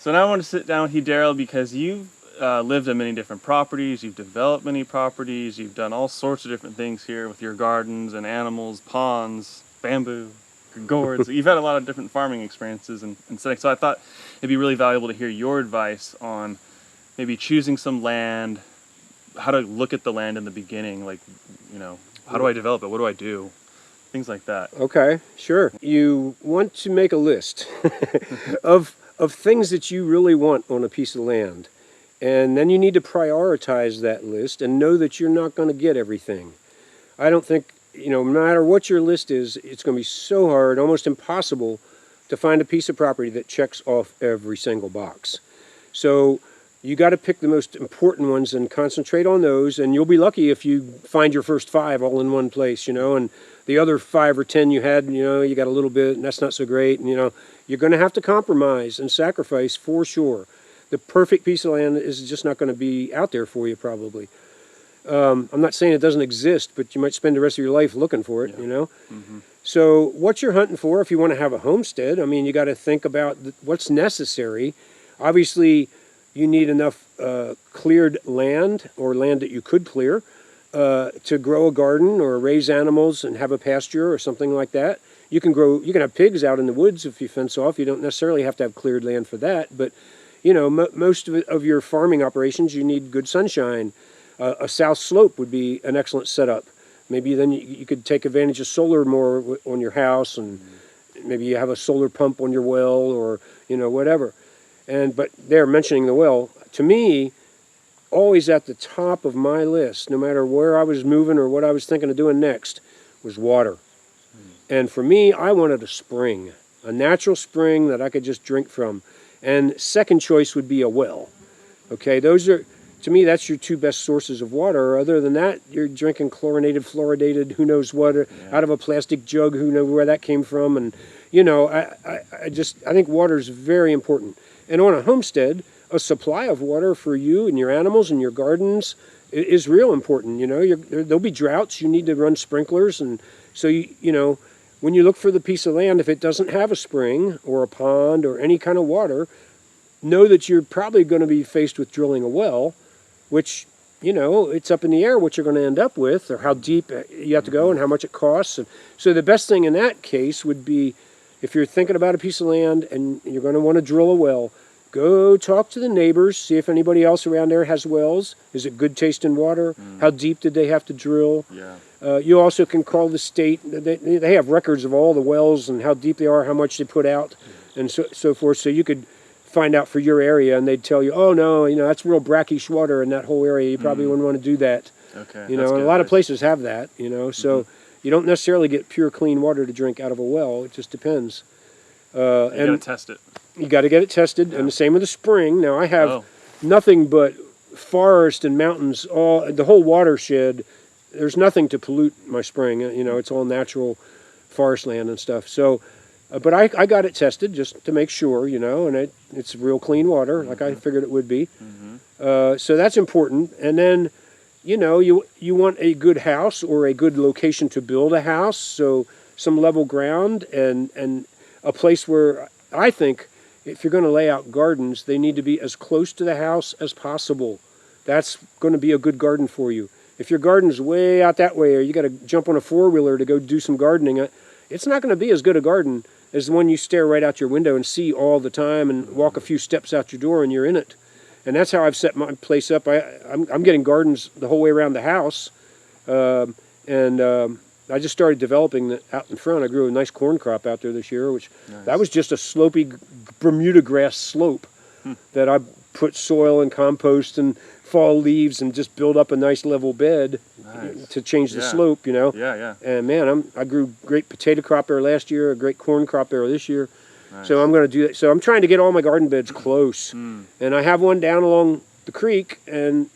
So now I want to sit down with you, Darrell, because you've lived on many different properties, you've developed many properties, you've done all sorts of different things here with your gardens and animals, ponds, bamboo, gourds. You've had a lot of different farming experiences and settings. So I thought it'd be really valuable to hear your advice on maybe choosing some land, how to look at the land in the beginning, like, how do I develop it? What do I do? Things like that. Okay, sure. You want to make a list of things that you really want on a piece of land. And then you need to prioritize that list and know that you're not going to get everything. I don't think, no matter what your list is, it's going to be so hard, almost impossible, to find a piece of property that checks off every single box. So you got to pick the most important ones and concentrate on those, and you'll be lucky if you find your first 5 all in one place, and the other 5 or 10 you had, you got a little bit, and that's not so great, and you're going to have to compromise and sacrifice for sure. The perfect piece of land is just not going to be out there for you, probably. I'm not saying it doesn't exist, but you might spend the rest of your life looking for it, Mm-hmm. So what you're hunting for, if you want to have a homestead, you got to think about what's necessary. Obviously, you need enough cleared land, or land that you could clear, to grow a garden or raise animals and have a pasture or something like that. You can have pigs out in the woods if you fence off. You don't necessarily have to have cleared land for that, but most of your farming operations, you need good sunshine. A south slope would be an excellent setup. Maybe then you could take advantage of solar more on your house, and maybe you have a solar pump on your well, or whatever. But they're mentioning the well. To me, always at the top of my list, no matter where I was moving or what I was thinking of doing next, was water. And for me, I wanted a spring, a natural spring that I could just drink from. And second choice would be a well. Okay, to me, that's your 2 best sources of water. Other than that, you're drinking chlorinated, fluoridated, who knows what, out of a plastic jug, who knows where that came from. And, I think water is very important. And on a homestead, a supply of water for you and your animals and your gardens is real important. There'll be droughts. You need to run sprinklers. And so, when you look for the piece of land, if it doesn't have a spring or a pond or any kind of water, know that you're probably going to be faced with drilling a well, which, it's up in the air what you're going to end up with, or how deep you have to go and how much it costs. And so the best thing in that case would be, if you're thinking about a piece of land and you're going to want to drill a well, go talk to the neighbors, see if anybody else around there has wells. Is it good tasting water? How deep did they have to drill? Yeah. You also can call the state. They have records of all the wells and how deep they are, how much they put out, and so forth. So you could find out for your area, and they'd tell you, oh no, that's real brackish water in that whole area. You probably wouldn't want to do that. Okay. A lot of places have that. So you don't necessarily get pure clean water to drink out of a well. It just depends. You gotta test it. You got to get it tested, and the same with the spring. Now I have nothing but forest and mountains, the whole watershed. There's nothing to pollute my spring. It's all natural forest land and stuff. So, but I got it tested just to make sure, and it's real clean water, like I figured it would be. So that's important. And then, you want a good house or a good location to build a house. So some level ground and a place where I think, if you're going to lay out gardens, they need to be as close to the house as possible. That's going to be a good garden for you. If your garden's way out that way, or you got to jump on a 4-wheeler to go do some gardening, it's not going to be as good a garden as the one you stare right out your window and see all the time, and walk a few steps out your door and you're in it. And that's how I've set my place up. I'm getting gardens the whole way around the house, and I just started developing that out in front. I grew a nice corn crop out there this year, which that was just a slopey Bermuda grass slope that I put soil and compost and fall leaves and just build up a nice level bed to change the slope, Yeah. And man, I grew great potato crop there last year, a great corn crop there this year. Nice. So I'm going to do that. So I'm trying to get all my garden beds close. And I have one down along the creek, and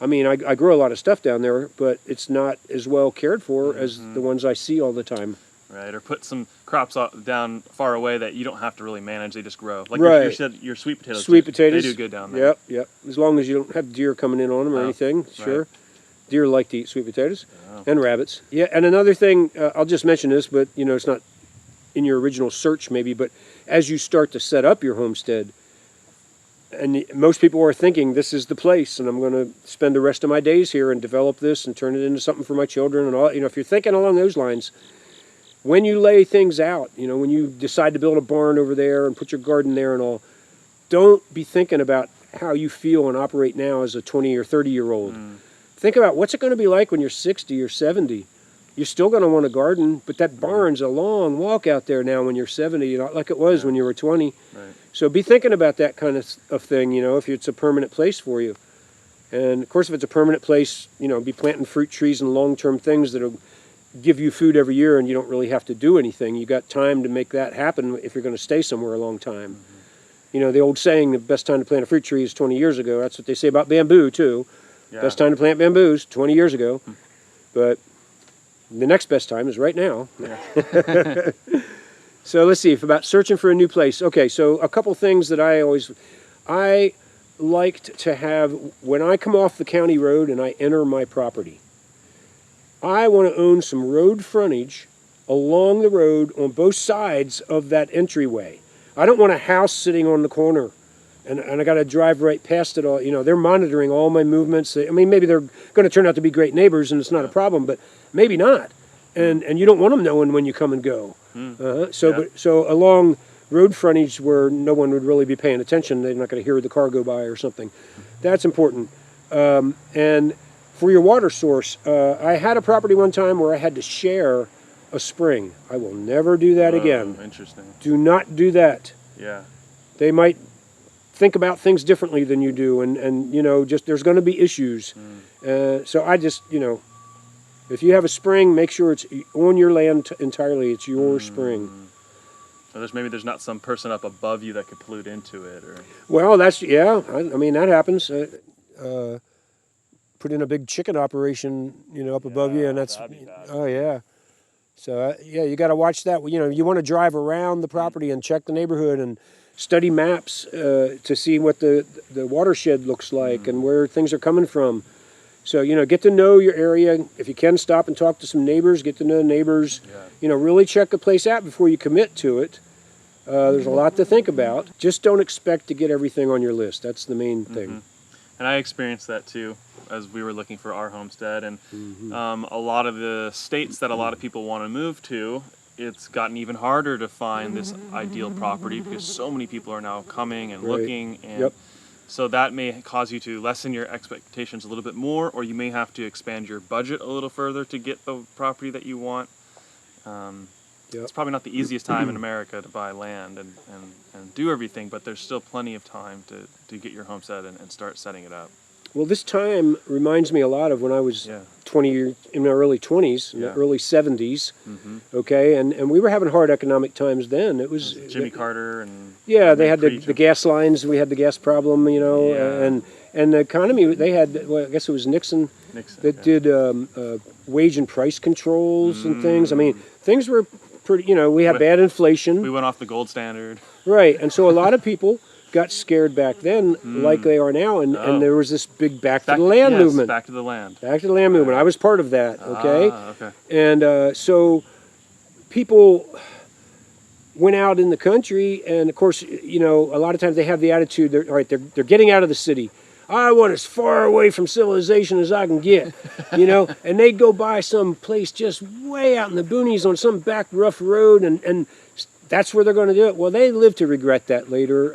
I grow a lot of stuff down there, but it's not as well cared for as the ones I see all the time. Right, or put some crops down far away that you don't have to really manage; they just grow. Like right. you said, your sweet potatoes. Sweet potatoes, they do good down there. Yep. As long as you don't have deer coming in on them or anything, sure. Right. Deer like to eat sweet potatoes and rabbits. Yeah, and another thing, I'll just mention this, but it's not in your original search maybe, but as you start to set up your homestead, And most people are thinking, this is the place, and I'm going to spend the rest of my days here and develop this and turn it into something for my children and all. If you're thinking along those lines, when you lay things out, when you decide to build a barn over there and put your garden there and all, don't be thinking about how you feel and operate now as a 20 or 30-year-old. Think about what's it going to be like when you're 60 or 70. You're still going to want a garden, but that barn's a long walk out there now when you're 70, not like it was when you were 20. Right. So be thinking about that kind of thing, if it's a permanent place for you. And, of course, if it's a permanent place, be planting fruit trees and long-term things that'll give you food every year, and you don't really have to do anything. You got time to make that happen if you're going to stay somewhere a long time. The old saying, the best time to plant a fruit tree is 20 years ago. That's what they say about bamboo, too. Yeah. Best time to plant bamboos, 20 years ago. But the next best time is right now. Yeah. So let's see, about searching for a new place. Okay, so a couple things that I liked to have, when I come off the county road and I enter my property, I want to own some road frontage along the road on both sides of that entryway. I don't want a house sitting on the corner and I got to drive right past it all. They're monitoring all my movements. Maybe they're going to turn out to be great neighbors and it's not a problem, but maybe not. And you don't want them knowing when you come and go. So along road frontage where no one would really be paying attention, they're not going to hear the car go by or something. That's important. And for your water source, I had a property one time where I had to share a spring. I will never do that again. Interesting. Do not do that. Yeah. They might think about things differently than you do, and just there's going to be issues. So I just, if you have a spring, make sure it's on your land entirely. It's your spring. So there's not some person up above you that could pollute into it, or. Well, that happens. Put in a big chicken operation, up above you, and that's that'd be bad. Oh yeah. So you got to watch that. You want to drive around the property and check the neighborhood and study maps to see what the watershed looks like and where things are coming from. So, get to know your area. If you can, stop and talk to some neighbors, get to know neighbors. Yeah. Really check the place out before you commit to it. There's a lot to think about. Just don't expect to get everything on your list. That's the main thing. And I experienced that too as we were looking for our homestead. And a lot of the states that a lot of people want to move to, it's gotten even harder to find this ideal property because so many people are now coming and looking. And so that may cause you to lessen your expectations a little bit more, or you may have to expand your budget a little further to get the property that you want. It's probably not the easiest time in America to buy land and do everything, but there's still plenty of time to get your homestead and start setting it up. Well, this time reminds me a lot of when I was 20 years, in my early 20s, in the early 70s, okay, and we were having hard economic times then. It was Jimmy Carter and... Yeah, they had the gas lines, we had the gas problem, and the economy, they had, well, I guess it was Nixon that did wage and price controls and things. Things were pretty, we had bad inflation. We went off the gold standard. Right, and so a lot of people got scared back then like they are now, and there was this big back to the land movement. Back to the land. Back to the land movement. I was part of that, okay? Okay. And so people went out in the country, and of course, a lot of times they have the attitude, they're getting out of the city. I want as far away from civilization as I can get, and they'd go by some place just way out in the boonies on some back rough road, and that's where they're going to do it. Well, they live to regret that later.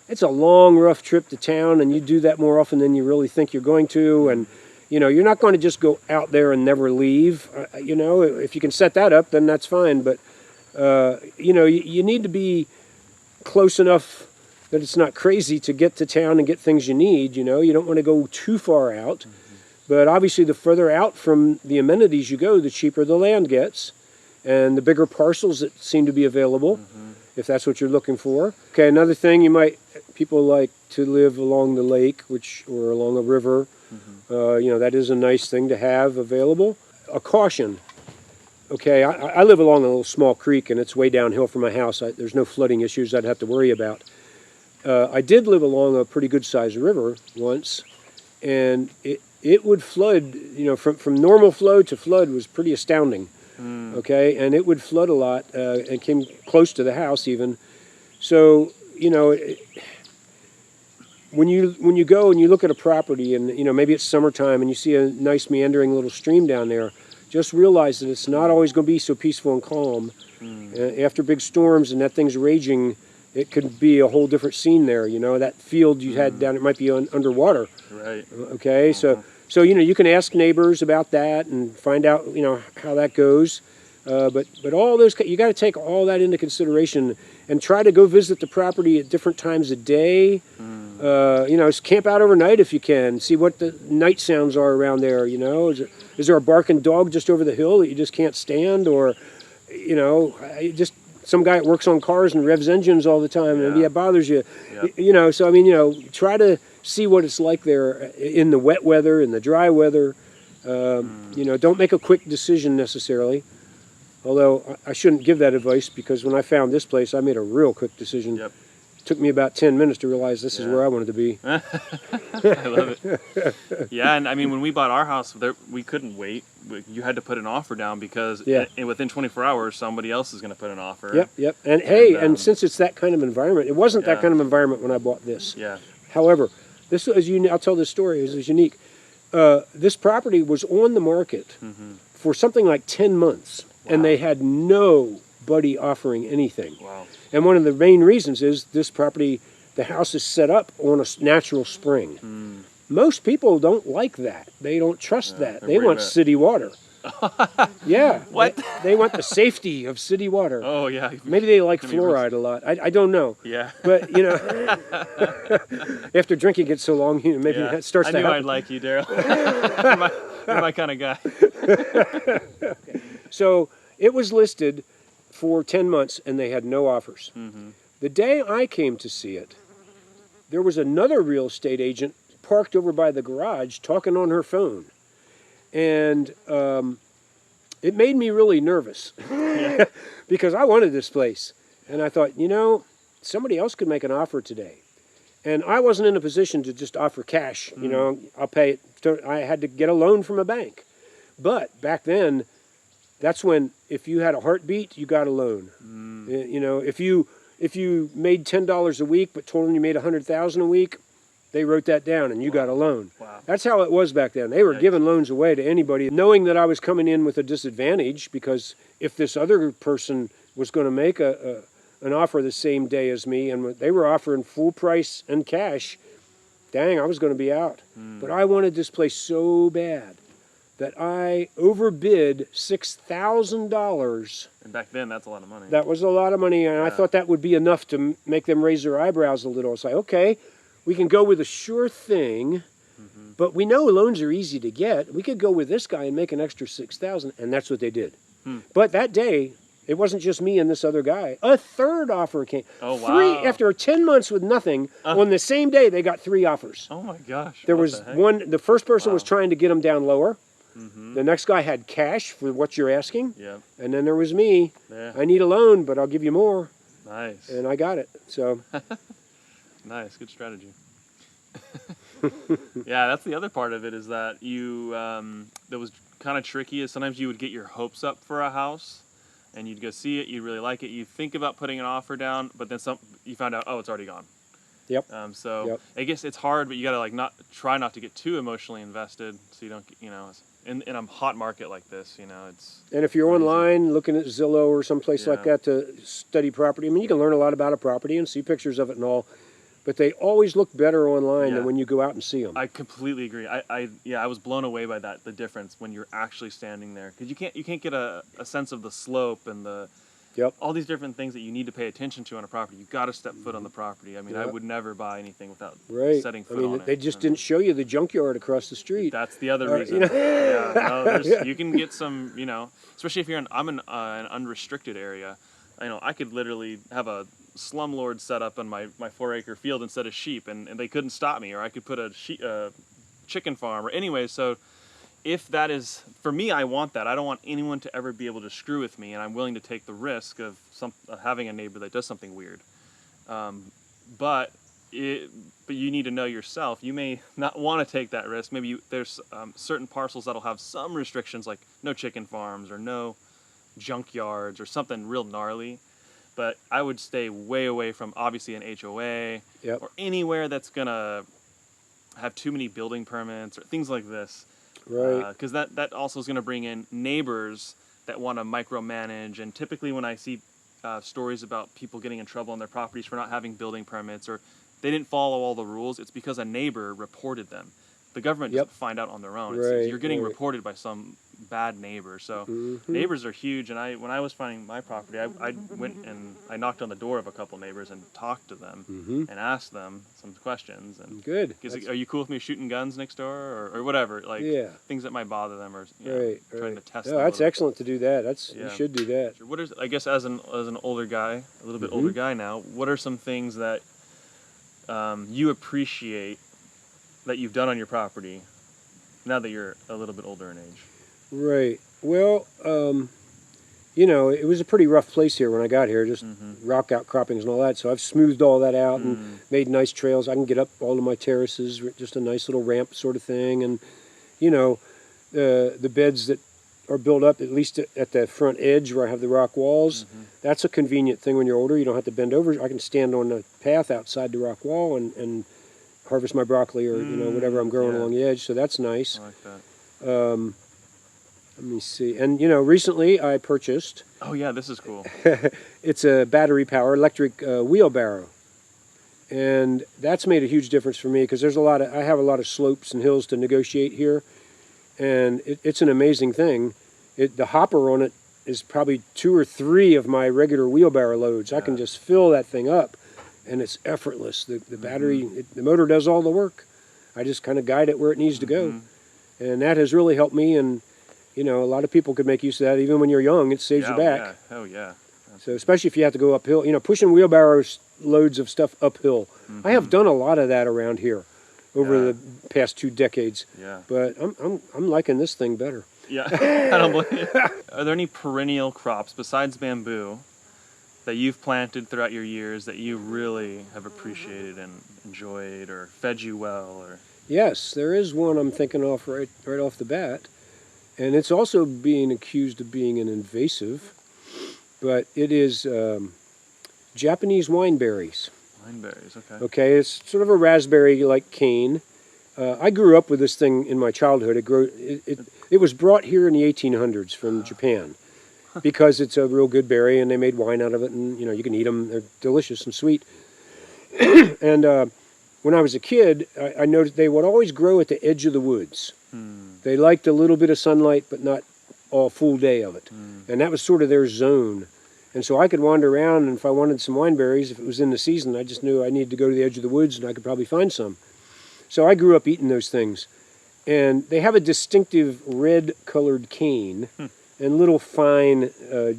It's a long, rough trip to town, and you do that more often than you really think you're going to, and you're not going to just go out there and never leave. If you can set that up, then that's fine, but you need to be close enough that it's not crazy to get to town and get things you need. You don't want to go too far out, but obviously the further out from the amenities you go, the cheaper the land gets, and the bigger parcels that seem to be available, if that's what you're looking for. Okay, another thing, people like to live along the lake, or along a river. That is a nice thing to have available. A caution. Okay, I live along a little small creek, and it's way downhill from my house. There's no flooding issues I'd have to worry about. I did live along a pretty good-sized river once, and it would flood. From normal flow to flood was pretty astounding. Okay, and it would flood a lot and came close to the house even. So, when you go and you look at a property, and maybe it's summertime and you see a nice meandering little stream down there, just realize that it's not always going to be so peaceful and calm. After big storms and that thing's raging, it could be a whole different scene there. That field you had down, it might be underwater. Right. Okay, so you can ask neighbors about that and find out how that goes. But all those, you got to take all that into consideration and try to go visit the property at different times of day. Camp out overnight if you can. See what the night sounds are around there. Is there a barking dog just over the hill that you just can't stand, or just some guy that works on cars and revs engines all the time, and it bothers you. Yep. So try to see what it's like there in the wet weather, in the dry weather. Don't make a quick decision necessarily. Although I shouldn't give that advice, because when I found this place, I made a real quick decision. Yep. It took me about 10 minutes to realize this is where I wanted to be. I love it. Yeah, and when we bought our house, we couldn't wait. You had to put an offer down, because within 24 hours, somebody else is going to put an offer. Yep. And since it's that kind of environment, it wasn't that kind of environment when I bought this. Yeah. However, this is I'll tell this story. This is unique. This property was on the market for something like 10 months. Wow. And they had nobody offering anything. Wow. And one of the main reasons is this property, the house is set up on a natural spring. Most people don't like that. They don't trust that. They want city water. Yeah. What? They want the safety of city water. Oh, yeah. Maybe they like fluoride a lot. I don't know. Yeah. But, after drinking it so long, maybe it starts to happen. I knew I'd like you, Darrell. You're my kind of guy. Okay. So it was listed for 10 months, and they had no offers. The day I came to see it, there was another real estate agent parked over by the garage talking on her phone. And it made me really nervous because I wanted this place. And I thought, somebody else could make an offer today. And I wasn't in a position to just offer cash. I'll pay it. I had to get a loan from a bank. But back then, that's when, if you had a heartbeat, you got a loan. If you made $10 a week but told them you made $100,000 a week, they wrote that down and you got a loan. Wow. That's how it was back then. They were giving loans away to anybody, knowing that I was coming in with a disadvantage, because if this other person was going to make an offer the same day as me, and they were offering full price and cash, dang, I was going to be out. But I wanted this place so bad that I overbid $6,000. And back then, that's a lot of money. That was a lot of money, and I thought that would be enough to make them raise their eyebrows a little. It's like, okay, we can go with a sure thing, but we know loans are easy to get. We could go with this guy and make an extra $6,000, and that's what they did. But that day, it wasn't just me and this other guy. A third offer came. Oh, wow. After 10 months with nothing, on the same day, they got 3 offers. Oh, my gosh. There was one, the first person was trying to get them down lower. The next guy had cash for what you're asking. Yeah. And then there was me. Yeah. I need a loan, but I'll give you more. Nice. And I got it. So. Nice. Good strategy. Yeah, that's the other part of it, is that that was kind of tricky, is sometimes you would get your hopes up for a house and you'd go see it, you'd really like it, you think about putting an offer down, but then you found out, oh, it's already gone. Yep. I guess it's hard, but you got to try not to get too emotionally invested, so you don't, in a hot market like this, it's. And if you're online looking at Zillow or someplace like that to study property, you can learn a lot about a property and see pictures of it and all, but they always look better online than when you go out and see them. I completely agree. I was blown away by that, the difference when you're actually standing there, because you can't get a sense of the slope and the. Yep. All these different things that you need to pay attention to on a property. You've got to step foot on the property. I would never buy anything without setting foot on it. They just didn't show you the junkyard across the street. That's the other reason. You can get some, especially if you're I'm in an unrestricted area. I could literally have a slumlord set up on my 4-acre field instead of sheep, and they couldn't stop me. Or I could put a chicken farm. Or anyway, so if that is, for me, I want that. I don't want anyone to ever be able to screw with me, and I'm willing to take the risk of having a neighbor that does something weird. But you need to know yourself. You may not want to take that risk. Maybe there's certain parcels that'll have some restrictions, like no chicken farms or no junkyards or something real gnarly. but I would stay way away from obviously an HOA Yep. or anywhere that's gonna have too many building permits or things like this. Right. Because that also is gonna bring in neighbors that want to micromanage. And typically when I see stories about people getting in trouble on their properties for not having building permits or they didn't follow all the rules, it's because a neighbor reported them. The government Yep. doesn't find out on their own. Right, You're getting right. reported by some bad neighbor. So Mm-hmm. neighbors are huge. And when I was finding my property, I went and I knocked on the door of a couple neighbors and talked to them Mm-hmm. and asked them some questions. And Good. are you cool with me shooting guns next door or whatever? Like Yeah. things that might bother them or Right. trying Right. to test No, them. a that's little. excellent to do that. You Yeah. should do that. What is, I guess as an older guy, a little bit Mm-hmm. older guy now, what are some things that you appreciate that you've done on your property now that you're a little bit older in age? Right. Well, it was a pretty rough place here when I got here, just rock outcroppings and all that. So I've smoothed all that out and made nice trails. I can get up all of my terraces, just a nice little ramp sort of thing. And, the beds that are built up, at least at the front edge where I have the rock walls, that's a convenient thing when you're older. You don't have to bend over. I can stand on the path outside the rock wall and harvest my broccoli or, whatever I'm growing along the edge. So that's nice. I like that. Let me see. And, recently I purchased, Oh yeah, this is cool. it's a battery powered electric wheelbarrow. And that's made a huge difference for me because I have a lot of slopes and hills to negotiate here. And it's an amazing thing. The hopper on it is probably 2 or 3 of my regular wheelbarrow loads. I can just fill that thing up and it's effortless. The battery, the motor does all the work. I just kind of guide it where it needs to go. And that has really helped me. And, a lot of people could make use of that. Even when you're young, it saves your back. Yeah. Oh yeah. So especially if you have to go uphill, pushing wheelbarrows loads of stuff uphill. I have done a lot of that around here over the past 2 decades. Yeah. But I'm liking this thing better. Yeah. I don't blame you. Are there any perennial crops besides bamboo that you've planted throughout your years that you really have appreciated and enjoyed or fed you well or? Yes, there is one I'm thinking of right off the bat. And it's also being accused of being an invasive, but it is Japanese wineberries. Wineberries, okay. Okay, it's sort of a raspberry-like cane. I grew up with this thing in my childhood. It was brought here in the 1800s from Japan because it's a real good berry, and they made wine out of it, and you can eat them. They're delicious and sweet. And when I was a kid, I noticed they would always grow at the edge of the woods. They liked a little bit of sunlight, but not all full day of it. And that was sort of their zone. And so I could wander around, and if I wanted some wineberries, if it was in the season, I just knew I needed to go to the edge of the woods, and I could probably find some. So I grew up eating those things. And they have a distinctive red-colored cane and little fine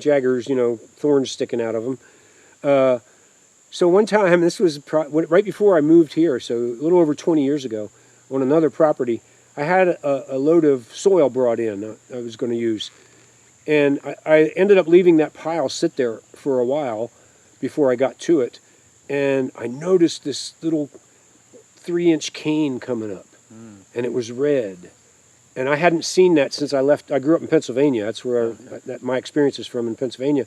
jaggers, thorns sticking out of them. So one time, this was right before I moved here, so a little over 20 years ago, on another property, I had a load of soil brought in I was going to use. And I ended up leaving that pile sit there for a while before I got to it. And I noticed this little 3-inch cane coming up. And it was red. And I hadn't seen that since I left. I grew up in Pennsylvania. That's where my experience is from, in Pennsylvania.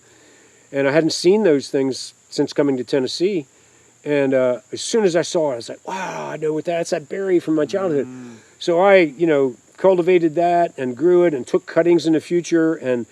And I hadn't seen those things since coming to Tennessee. And as soon as I saw it, I was like, wow, I know what that's that berry from my childhood. So I, cultivated that and grew it and took cuttings in the future. And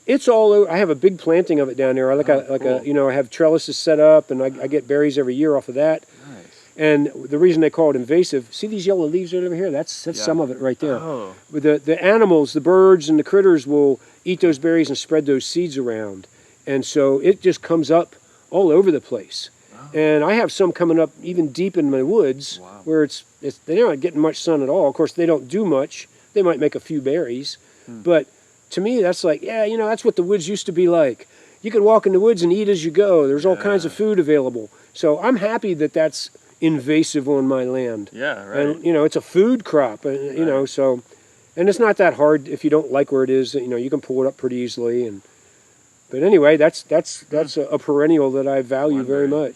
it's all over. I have a big planting of it down there. I have trellises set up, and I get berries every year off of that. Nice. And the reason they call it invasive, see these yellow leaves right over here? That's some of it right there. Oh. The animals, the birds and the critters will eat those berries and spread those seeds around. And so it just comes up all over the place. And I have some coming up even deep in my woods where they're not getting much sun at all. Of course, they don't do much. They might make a few berries. But to me, that's like, that's what the woods used to be like. You could walk in the woods and eat as you go. There's all kinds of food available. So I'm happy that that's invasive on my land. Yeah, right. And, it's a food crop, so, and it's not that hard if you don't like where it is. You can pull it up pretty easily. But anyway, that's a perennial that I value very much.